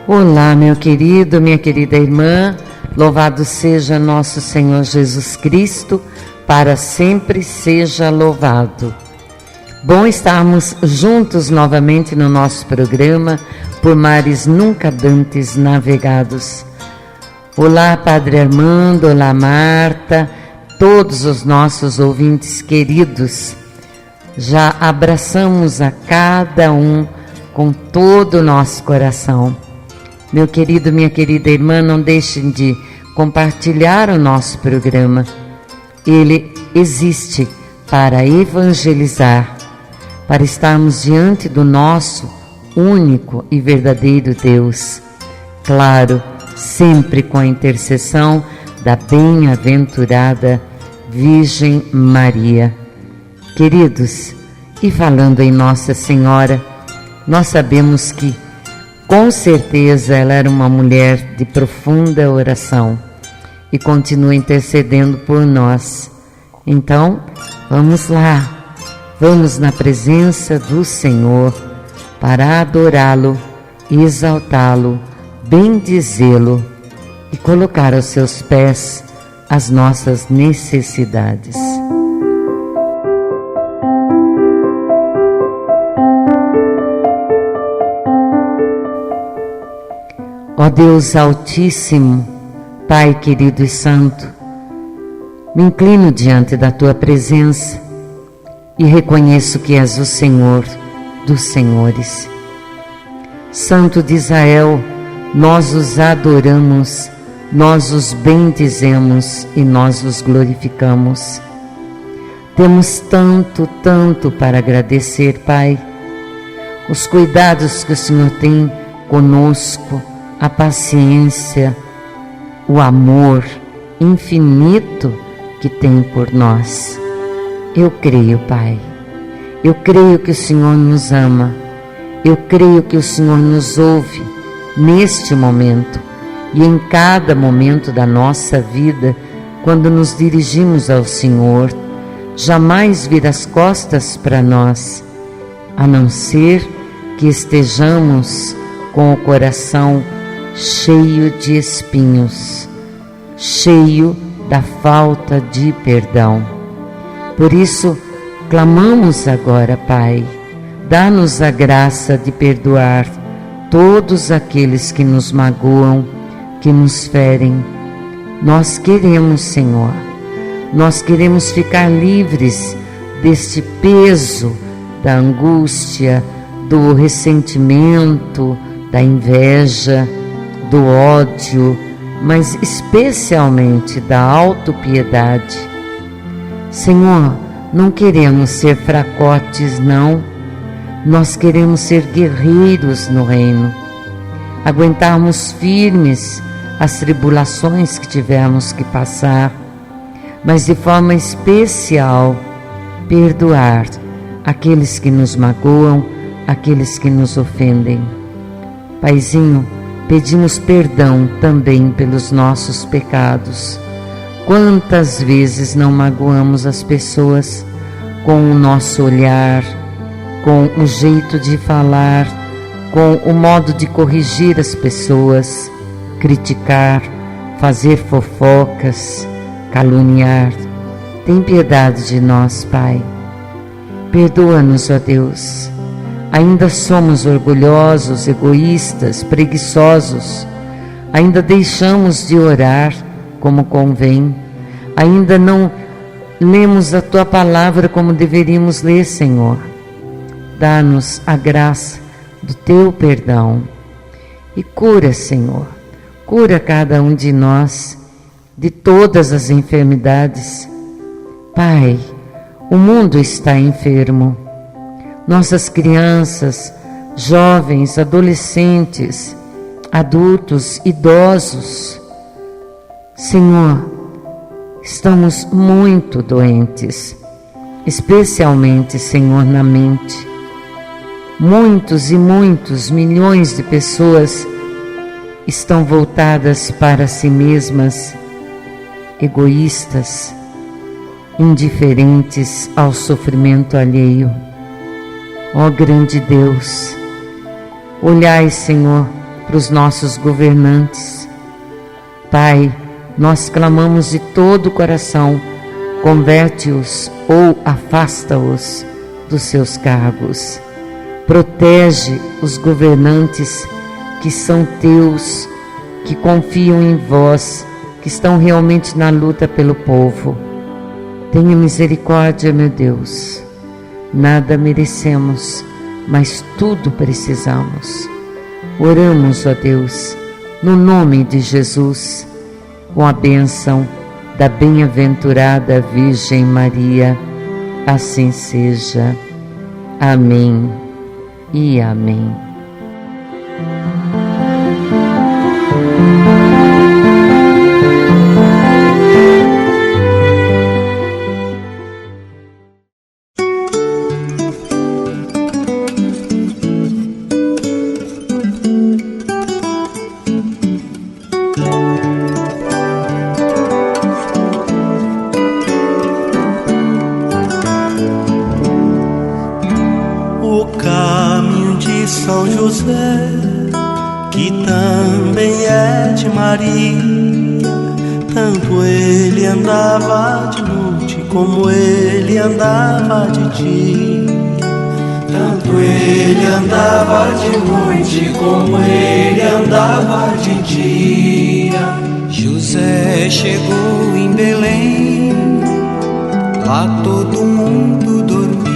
Olá, meu querido, minha querida irmã, louvado seja nosso Senhor Jesus Cristo, para sempre seja louvado. Bom estarmos juntos novamente no nosso programa, por mares nunca dantes navegados. Olá, Padre Armando, olá, Marta, todos os nossos ouvintes queridos. Já abraçamos a cada um com todo o nosso coração. Meu querido, minha querida irmã, não deixem de compartilhar o nosso programa. Ele existe para evangelizar, para estarmos diante do nosso único e verdadeiro Deus. Claro, sempre com a intercessão da bem-aventurada Virgem Maria. Queridos, e falando em Nossa Senhora, nós sabemos que com certeza ela era uma mulher de profunda oração e continua intercedendo por nós. Então, vamos lá, vamos na presença do Senhor para adorá-lo, exaltá-lo, bendizê-lo e colocar aos seus pés as nossas necessidades. Ó Deus Altíssimo, Pai querido e santo, me inclino diante da Tua presença e reconheço que és o Senhor dos senhores. Santo de Israel, nós os adoramos, nós os bendizemos e nós os glorificamos. Temos tanto para agradecer, Pai, os cuidados que o Senhor tem conosco, a paciência, o amor infinito que tem por nós. Eu creio, Pai, eu creio que o Senhor nos ama, eu creio que o Senhor nos ouve neste momento e em cada momento da nossa vida, quando nos dirigimos ao Senhor. Jamais vira as costas para nós, a não ser que estejamos com o coração cheio de espinhos, cheio da falta de perdão. Por isso, clamamos agora, Pai, dá-nos a graça de perdoar todos aqueles que nos magoam, que nos ferem. Nós queremos, Senhor, nós queremos ficar livres deste peso da angústia, do ressentimento, da inveja, do ódio, mas especialmente da autopiedade. Senhor, não queremos ser fracotes, não. Nós queremos ser guerreiros no reino, aguentarmos firmes as tribulações que tivermos que passar, mas de forma especial perdoar aqueles que nos magoam, aqueles que nos ofendem. Paizinho, pedimos perdão também pelos nossos pecados. Quantas vezes não magoamos as pessoas com o nosso olhar, com o jeito de falar, com o modo de corrigir as pessoas, criticar, fazer fofocas, caluniar. Tem piedade de nós, Pai. Perdoa-nos, ó Deus. Ainda somos orgulhosos, egoístas, preguiçosos. Ainda deixamos de orar como convém. Ainda não lemos a Tua palavra como deveríamos ler, Senhor. Dá-nos a graça do Teu perdão. E cura, Senhor. Cura cada um de nós de todas as enfermidades. Pai, o mundo está enfermo. Nossas crianças, jovens, adolescentes, adultos, idosos. Senhor, estamos muito doentes, especialmente, Senhor, na mente. Muitos e muitos milhões de pessoas estão voltadas para si mesmas, egoístas, indiferentes ao sofrimento alheio. Ó grande Deus, olhai, Senhor, para os nossos governantes. Pai, nós clamamos de todo o coração, converte-os ou afasta-os dos seus cargos. Protege os governantes que são teus, que confiam em vós, que estão realmente na luta pelo povo. Tenha misericórdia, meu Deus. Nada merecemos, mas tudo precisamos. Oramos, ó Deus, no nome de Jesus, com a bênção da bem-aventurada Virgem Maria. Assim seja. Amém e amém. São José, que também é de Maria, tanto ele andava de noite como ele andava de dia, tanto ele andava de noite como ele andava de dia. José chegou em Belém, lá todo mundo dormia.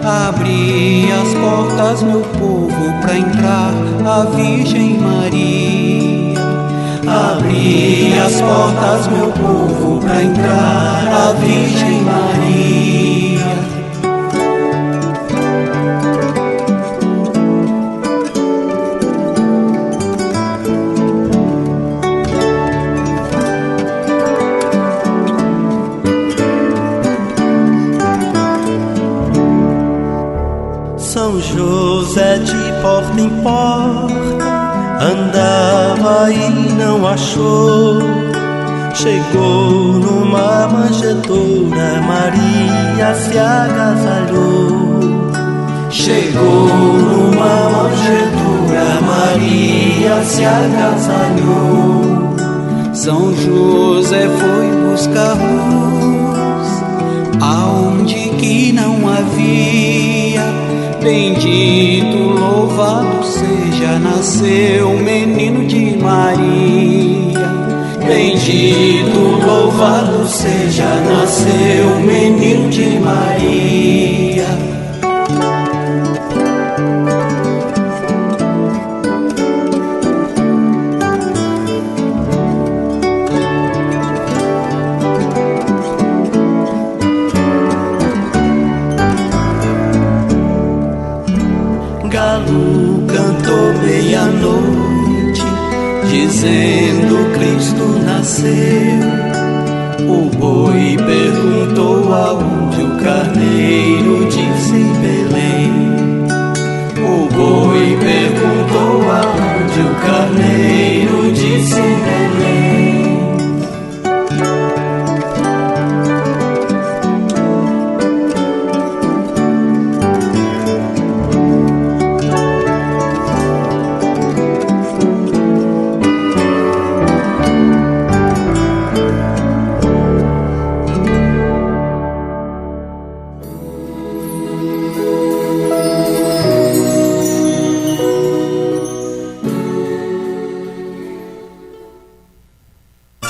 Abri as portas, meu povo, pra entrar a Virgem Maria. Abri as portas, meu povo, pra entrar a Virgem Maria. São José de porta em porta andava e não achou. Chegou numa manjedoura, Maria se agasalhou. Chegou numa manjedoura, Maria se agasalhou. São José foi buscar luz aonde que não havia. Bendito, louvado seja, nasceu o menino de Maria. Bendito, louvado seja, nasceu o menino de Maria. Galo cantou meia-noite, dizendo Cristo nasceu. O boi perguntou aonde, o carneiro disse Belém. O boi perguntou aonde, o carneiro disse Belém.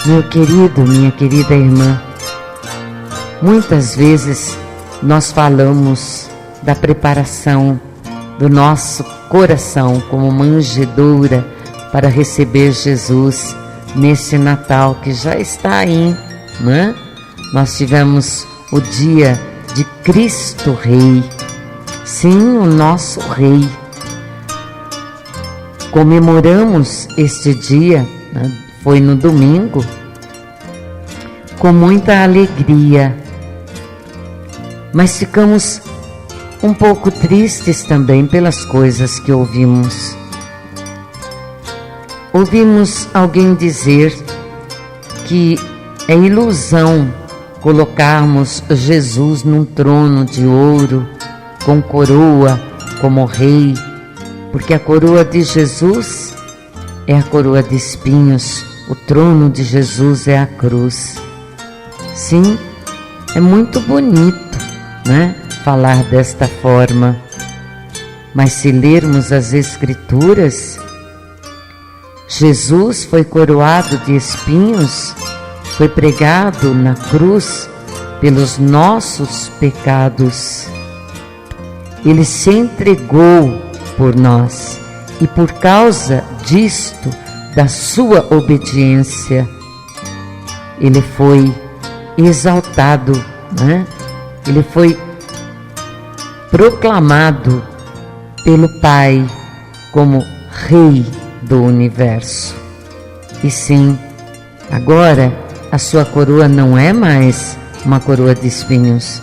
Meu querido, minha querida irmã, muitas vezes nós falamos da preparação do nosso coração como manjedoura para receber Jesus nesse Natal que já está aí, né? Nós tivemos o dia de Cristo Rei, sim, o nosso Rei. Comemoramos este dia, né? Foi no domingo, com muita alegria, mas ficamos um pouco tristes também pelas coisas que ouvimos. Ouvimos alguém dizer que é ilusão colocarmos Jesus num trono de ouro, com coroa, como rei, porque a coroa de Jesus é a coroa de espinhos, o trono de Jesus é a cruz. Sim, é muito bonito, né, falar desta forma, mas se lermos as Escrituras, Jesus foi coroado de espinhos, foi pregado na cruz pelos nossos pecados. Ele se entregou por nós e por causa disto, da sua obediência, ele foi exaltado, né? Ele foi proclamado pelo Pai como Rei do Universo. E sim, agora a sua coroa não é mais uma coroa de espinhos.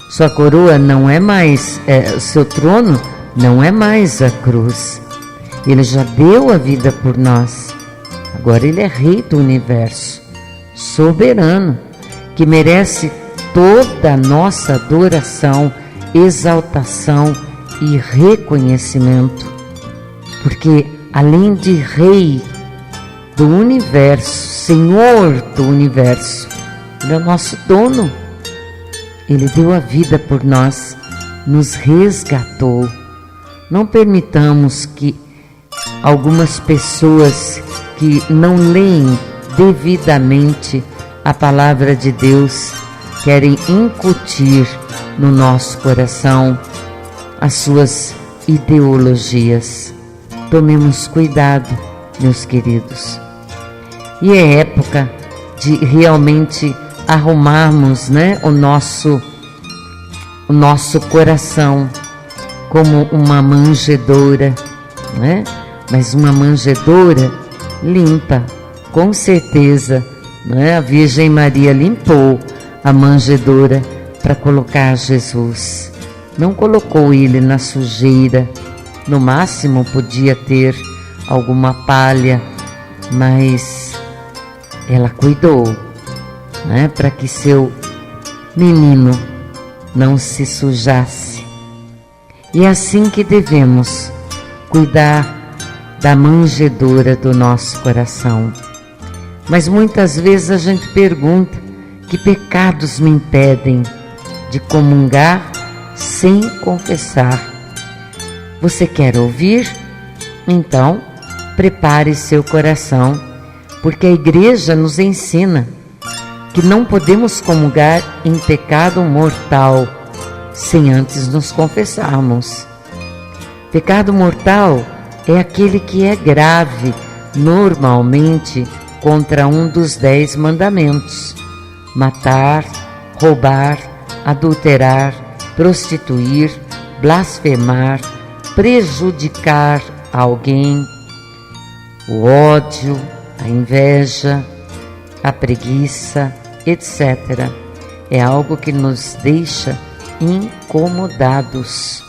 Sua coroa não é mais, seu trono não é mais a cruz. Ele já deu a vida por nós. Agora ele é Rei do Universo, soberano, que merece toda a nossa adoração, exaltação e reconhecimento. Porque além de Rei do Universo, Senhor do Universo, Ele é o nosso dono. Ele deu a vida por nós, nos resgatou. Não permitamos que algumas pessoas que não leem devidamente a palavra de Deus querem incutir no nosso coração as suas ideologias. Tomemos cuidado, meus queridos. E é época de realmente arrumarmos, né, o nosso coração como uma manjedoura, né? Mas uma manjedoura limpa, com certeza, né? A Virgem Maria limpou a manjedoura para colocar Jesus. Não colocou ele na sujeira. No máximo podia ter alguma palha, mas ela cuidou, né, para que seu menino não se sujasse. E é assim que devemos cuidar da manjedoura do nosso coração. Mas muitas vezes a gente pergunta: que pecados me impedem de comungar sem confessar? Você quer ouvir? Então, prepare seu coração, porque a igreja nos ensina que não podemos comungar em pecado mortal sem antes nos confessarmos. Pecado mortal é aquele que é grave, normalmente contra um dos 10 mandamentos: matar, roubar, adulterar, prostituir, blasfemar, prejudicar alguém, o ódio, a inveja, a preguiça, etc. É algo que nos deixa incomodados.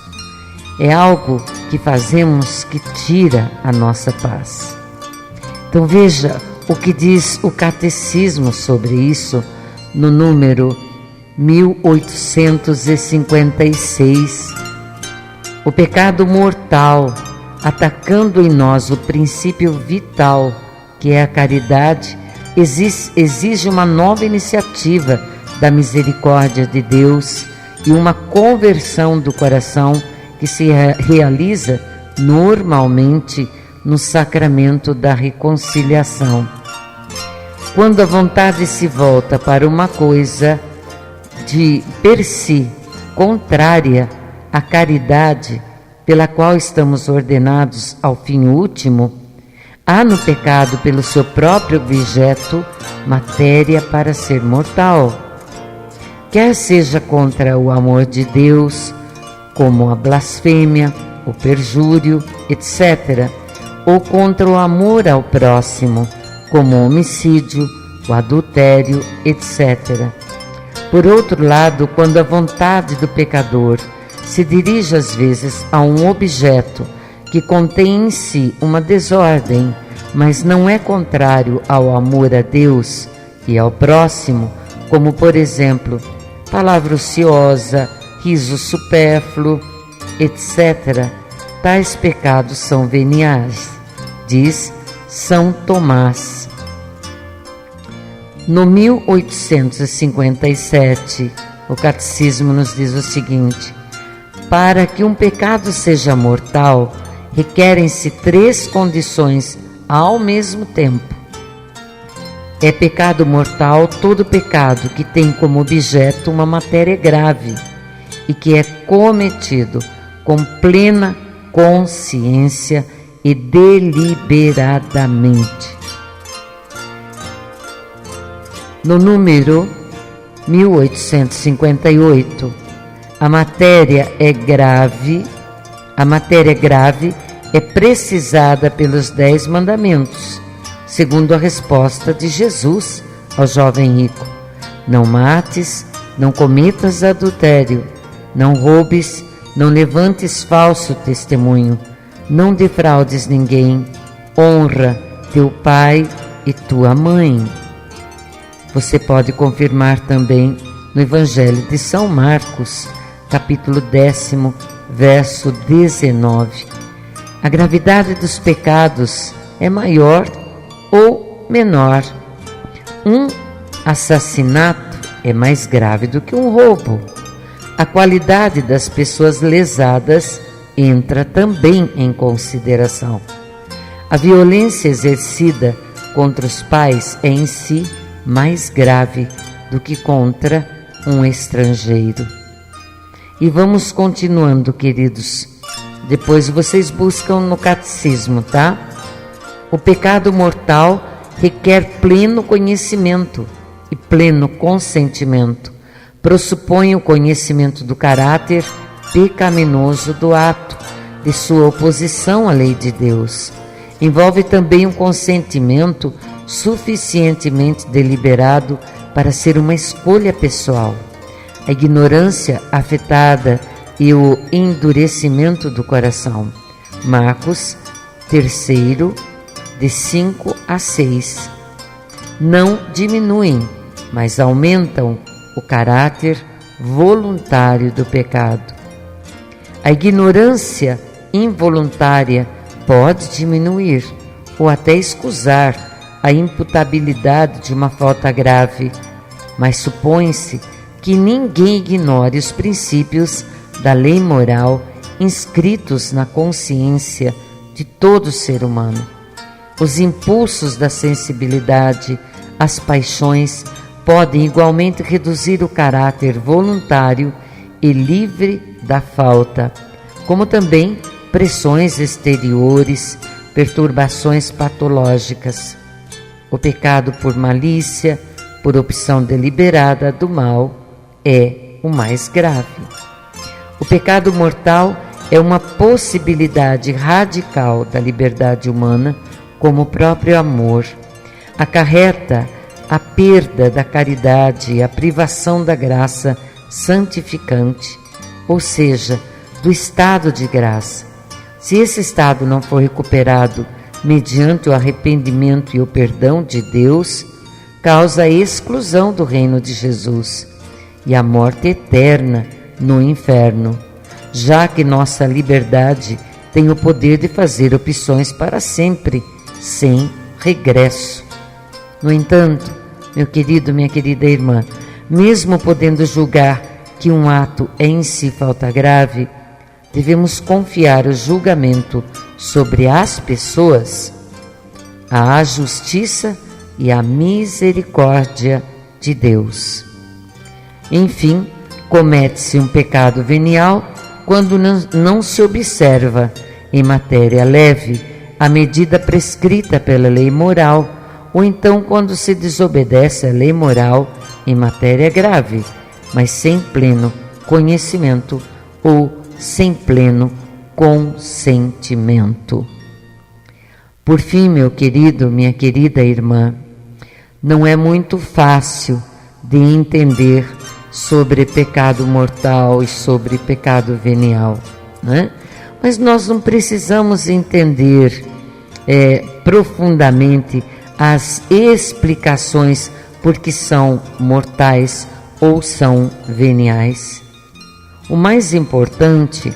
É algo que fazemos que tira a nossa paz. Então veja o que diz o Catecismo sobre isso no número 1856. O pecado mortal, atacando em nós o princípio vital, que é a caridade, exige uma nova iniciativa da misericórdia de Deus e uma conversão do coração que se realiza normalmente no sacramento da reconciliação. Quando a vontade se volta para uma coisa de per si contrária à caridade pela qual estamos ordenados ao fim último, há no pecado, pelo seu próprio objeto, matéria para ser mortal. Quer seja contra o amor de Deus, como a blasfêmia, o perjúrio, etc., ou contra o amor ao próximo, como o homicídio, o adultério, etc. Por outro lado, quando a vontade do pecador se dirige às vezes a um objeto que contém em si uma desordem, mas não é contrário ao amor a Deus e ao próximo, como por exemplo, palavra ociosa, riso supérfluo, etc., tais pecados são veniais, diz São Tomás. No 1857, o Catecismo nos diz o seguinte: para que um pecado seja mortal, requerem-se 3 condições ao mesmo tempo. É pecado mortal todo pecado que tem como objeto uma matéria grave e que é cometido com plena consciência e deliberadamente. No número 1858, a matéria grave é precisada pelos 10 mandamentos, segundo a resposta de Jesus ao jovem rico: não mates, não cometas adultério, não roubes, não levantes falso testemunho, não defraudes ninguém, honra teu pai e tua mãe. Você pode confirmar também no Evangelho de São Marcos, capítulo 10, verso 19. A gravidade dos pecados é maior ou menor. Um assassinato é mais grave do que um roubo. A qualidade das pessoas lesadas entra também em consideração. A violência exercida contra os pais é em si mais grave do que contra um estrangeiro. E vamos continuando, queridos. Depois vocês buscam no catecismo, tá? O pecado mortal requer pleno conhecimento e pleno consentimento. Pressupõe o conhecimento do caráter pecaminoso do ato, de sua oposição à lei de Deus. Envolve também um consentimento suficientemente deliberado para ser uma escolha pessoal. A ignorância afetada e o endurecimento do coração. Marcos 3, de 5 a 6. Não diminuem, mas aumentam o caráter voluntário do pecado. A ignorância involuntária pode diminuir ou até escusar a imputabilidade de uma falta grave, mas supõe-se que ninguém ignore os princípios da lei moral inscritos na consciência de todo ser humano. Os impulsos da sensibilidade, as paixões, podem igualmente reduzir o caráter voluntário e livre da falta, como também pressões exteriores, perturbações patológicas. O pecado por malícia, por opção deliberada do mal, é o mais grave. O pecado mortal é uma possibilidade radical da liberdade humana, como o próprio amor. Acarreta a perda da caridade e a privação da graça santificante, ou seja, do estado de graça. Se esse estado não for recuperado mediante o arrependimento e o perdão de Deus, causa a exclusão do reino de Jesus e a morte eterna no inferno, já que nossa liberdade tem o poder de fazer opções para sempre, sem regresso. No entanto, meu querido, minha querida irmã, mesmo podendo julgar que um ato é em si falta grave, devemos confiar o julgamento sobre as pessoas à justiça e à misericórdia de Deus. Enfim, comete-se um pecado venial quando não se observa em matéria leve a medida prescrita pela lei moral, ou então quando se desobedece à lei moral em matéria grave, mas sem pleno conhecimento ou sem pleno consentimento. Por fim, meu querido, minha querida irmã, não é muito fácil de entender sobre pecado mortal e sobre pecado venial, né? Mas nós não precisamos entender profundamente as explicações por que são mortais ou são veniais. O mais importante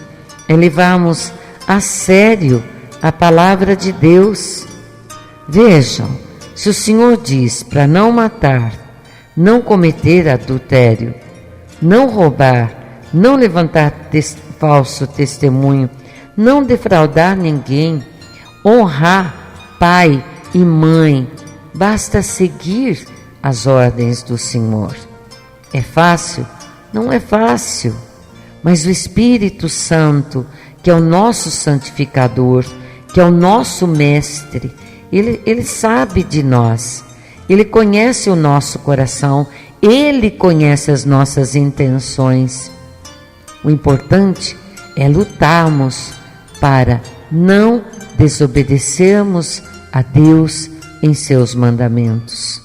é levarmos a sério a palavra de Deus. Vejam, se o Senhor diz para não matar, não cometer adultério, não roubar, não levantar falso testemunho, não defraudar ninguém, honrar pai e mãe, basta seguir as ordens do Senhor. É fácil? Não é fácil, mas o Espírito Santo, que é o nosso santificador, que é o nosso mestre, ele sabe de nós, ele conhece o nosso coração, ele conhece as nossas intenções. O importante é lutarmos para não desobedecermos a Deus em seus mandamentos.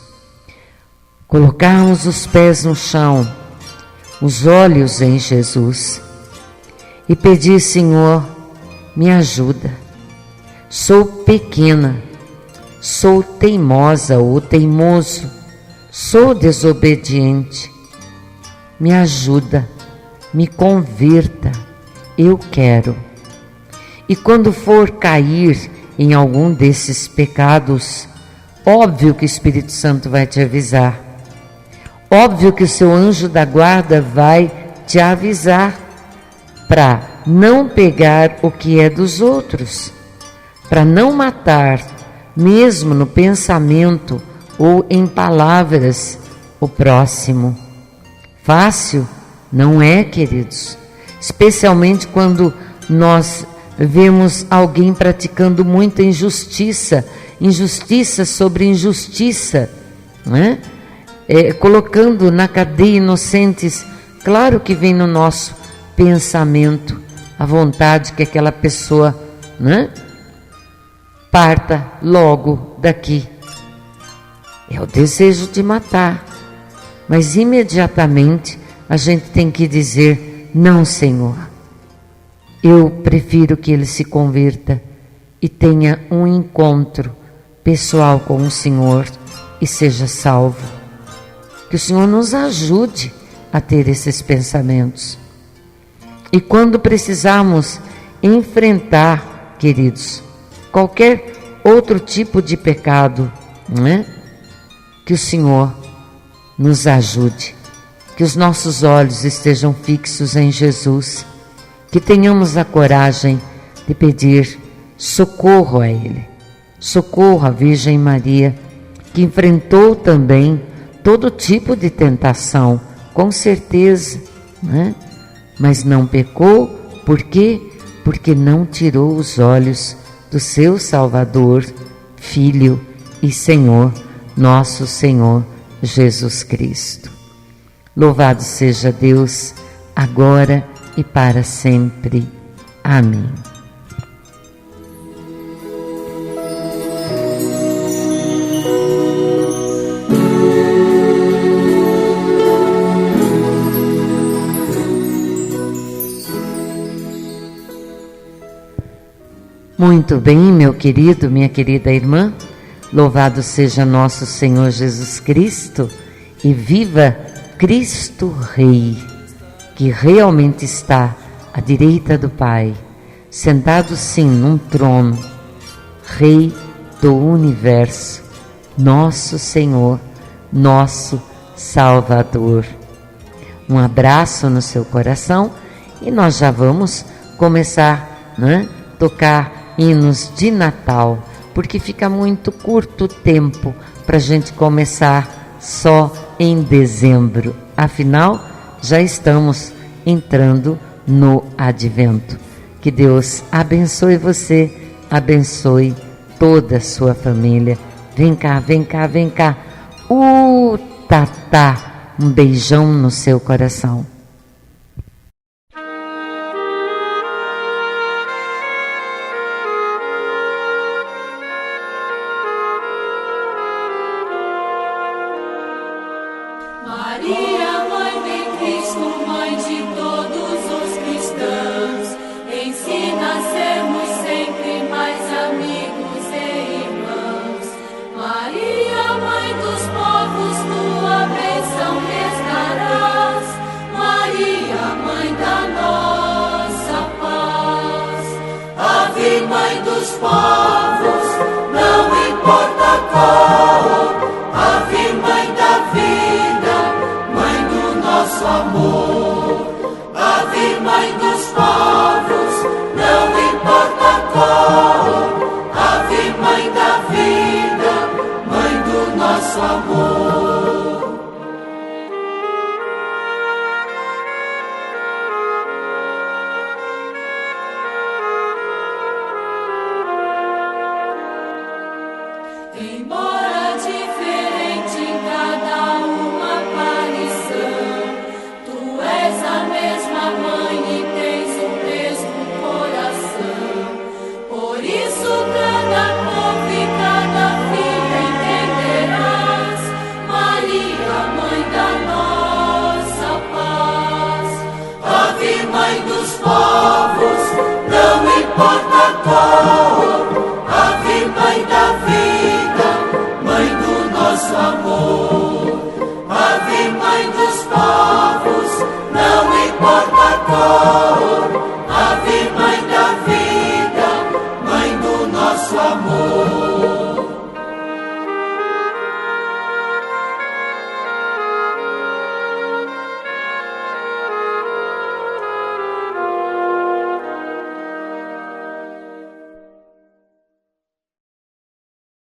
Colocarmos os pés no chão, os olhos em Jesus e pedir: Senhor, me ajuda. Sou pequena, sou teimosa ou teimoso, sou desobediente. Me ajuda, me converta, eu quero. E quando for cair em algum desses pecados, óbvio que o Espírito Santo vai te avisar. Óbvio que o seu anjo da guarda vai te avisar para não pegar o que é dos outros, para não matar, mesmo no pensamento ou em palavras, o próximo. Fácil? Não é, queridos. Especialmente quando nós vemos alguém praticando muita injustiça, injustiça sobre injustiça, né? Colocando na cadeia inocentes. Claro que vem no nosso pensamento a vontade que aquela pessoa, né, parta logo daqui. É o desejo de matar, mas imediatamente a gente tem que dizer: não, Senhor, eu prefiro que ele se converta e tenha um encontro pessoal com o Senhor e seja salvo. Que o Senhor nos ajude a ter esses pensamentos. E quando precisarmos enfrentar, queridos, qualquer outro tipo de pecado, né? Que o Senhor nos ajude, que os nossos olhos estejam fixos em Jesus, que tenhamos a coragem de pedir socorro a Ele, socorro à Virgem Maria, que enfrentou também todo tipo de tentação, com certeza, né? Mas não pecou. Por quê? Porque não tirou os olhos do seu Salvador, Filho e Senhor, nosso Senhor Jesus Cristo. Louvado seja Deus, agora e para sempre. Amém. Muito bem, meu querido, minha querida irmã, louvado seja nosso Senhor Jesus Cristo e viva Cristo Rei, que realmente está à direita do Pai, sentado sim num trono, Rei do universo, nosso Senhor, nosso Salvador. Um abraço no seu coração e nós já vamos começar, né, tocar hinos de Natal, porque fica muito curto o tempo para a gente começar só em dezembro. Afinal, já estamos entrando no Advento. Que Deus abençoe você, abençoe toda a sua família. Vem cá, vem cá, vem cá. Tatá, um beijão no seu coração. Maria, Mãe de Cristo, Mãe de todos os cristãos, ensina a sermos sempre mais amigos e irmãos. Maria, Mãe dos povos, tua bênção me darás. Maria, Mãe da nossa paz. Mãe dos povos, não importa a cor. Ave, Mãe da vida, Mãe do nosso amor. Ave, Mãe dos povos, não importa a cor. Ave, Mãe da vida, Mãe do nosso amor. Embora diferente em cada uma aparição, tu és a mesma mãe e tens o mesmo coração. Por isso cada povo e cada filha entenderás, Maria, Mãe da nossa paz. Ave, Mãe dos povos, não importa a cor. Ave, Mãe da vida, Mãe do nosso amor. Ave, Mãe dos povos, não importa